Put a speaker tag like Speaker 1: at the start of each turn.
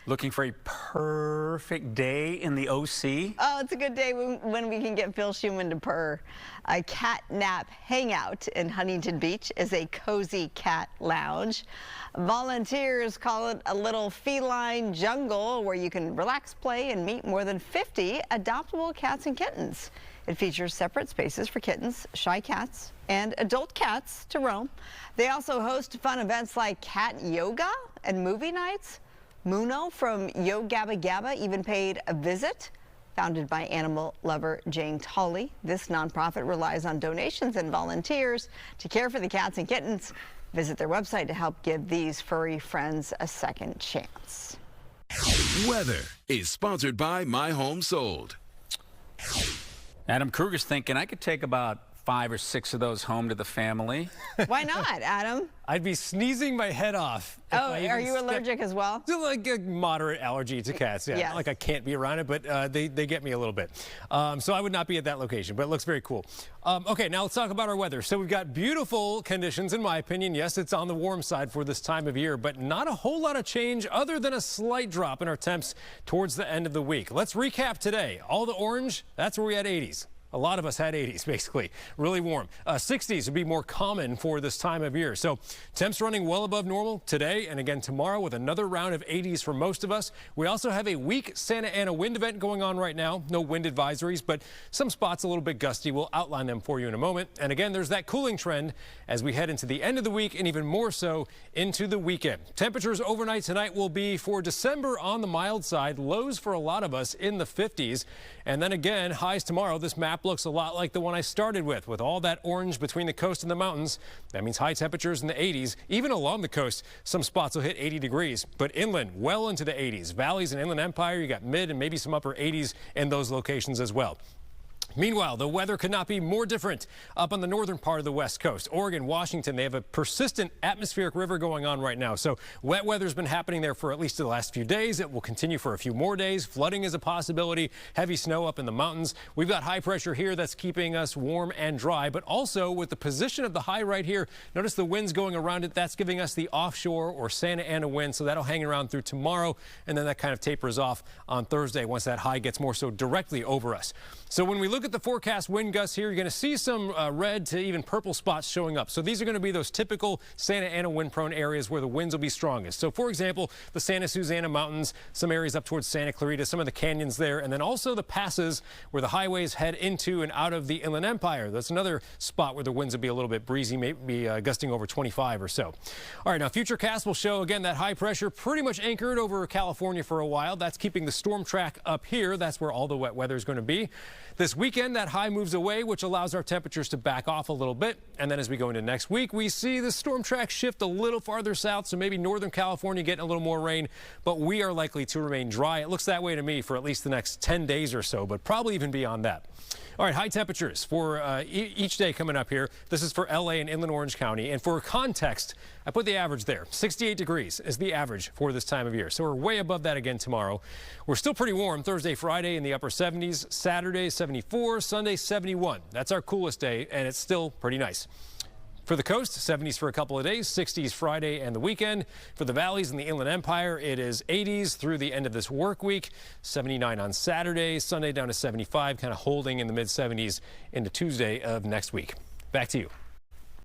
Speaker 1: Looking for a perfect day in the OC?
Speaker 2: Oh, it's a good day when we can get Phil Schumann to purr. A Catnap Hangout in Huntington Beach is a cozy cat lounge. Volunteers call it a little feline jungle where you can relax, play, and meet more than 50 adoptable cats and kittens. It features separate spaces for kittens, shy cats, and adult cats to roam. They also host fun events like cat yoga and movie nights. Muno from Yo Gabba Gabba even paid a visit. Founded by animal lover Jane Tolley, this nonprofit relies on donations and volunteers to care for the cats and kittens. Visit their website to help give these furry friends a second chance.
Speaker 3: Weather is sponsored by My Home Sold.
Speaker 1: Adam Kruger's thinking I could take about 5 or 6 of those home to the family.
Speaker 2: Why not, Adam?
Speaker 4: I'd be sneezing my head off.
Speaker 2: Oh, are you allergic as well?
Speaker 4: Like a moderate allergy to cats. Yeah,
Speaker 2: yes.
Speaker 4: Not like I can't be around it, but they get me a little bit. So I would not be at that location, but it looks very cool. Okay, now let's talk about our weather. So we've got beautiful conditions, in my opinion. Yes, it's on the warm side for this time of year, but not a whole lot of change other than a slight drop in our temps towards the end of the week. Let's recap today. All the orange, that's where we had 80s. A lot of us had 80s, basically. Really warm. 60s would be more common for this time of year. So temps running well above normal today and again tomorrow with another round of 80s for most of us. We also have a weak Santa Ana wind event going on right now. No wind advisories, but some spots a little bit gusty. We'll outline them for you in a moment. And again, there's that cooling trend as we head into the end of the week and even more so into the weekend. Temperatures overnight tonight will be for December on the mild side. Lows for a lot of us in the 50s. And then again, highs tomorrow. This map looks a lot like the one I started with all that orange between the coast and the mountains. That means high temperatures in the 80s. Even along the coast, some spots will hit 80 degrees, but inland well into the 80s. Valleys and Inland Empire, you got mid and maybe some upper 80s in those locations as well. Meanwhile, the weather could not be more different up on the northern part of the West Coast. Oregon, Washington, they have a persistent atmospheric river going on right now. So wet weather's been happening there for at least the last few days. It will continue for a few more days. Flooding is a possibility. Heavy snow up in the mountains. We've got high pressure here that's keeping us warm and dry, but also with the position of the high right here, notice the winds going around it. That's giving us the offshore or Santa Ana wind. So that'll hang around through tomorrow. And then that kind of tapers off on Thursday once that high gets more so directly over us. So when we look at the forecast wind gusts here, you're going to see some red to even purple spots showing up. So these are going to be those typical Santa Ana wind-prone areas where the winds will be strongest. So, for example, the Santa Susana Mountains, some areas up towards Santa Clarita, some of the canyons there, and then also the passes where the highways head into and out of the Inland Empire. That's another spot where the winds will be a little bit breezy, maybe gusting over 25 or so. All right, now Futurecast will show, again, that high pressure pretty much anchored over California for a while. That's keeping the storm track up here. That's where all the wet weather is going to be. This weekend, that high moves away, which allows our temperatures to back off a little bit. And then as we go into next week, we see the storm track shift a little farther south, so maybe Northern California getting a little more rain, but we are likely to remain dry. It looks that way to me for at least the next 10 days or so, but probably even beyond that. All right, high temperatures for each day coming up here. This is for LA and Inland Orange County. And for context, I put the average there. 68 degrees is the average for this time of year. So we're way above that again tomorrow. We're still pretty warm Thursday, Friday in the upper 70s, Saturday 74, Sunday 71. That's our coolest day, and it's still pretty nice. For the coast, 70s for a couple of days, 60s Friday and the weekend. For the valleys and the Inland Empire, it is 80s through the end of this work week, 79 on Saturday, Sunday down to 75, kind of holding in the mid 70s into Tuesday of next week. Back to you.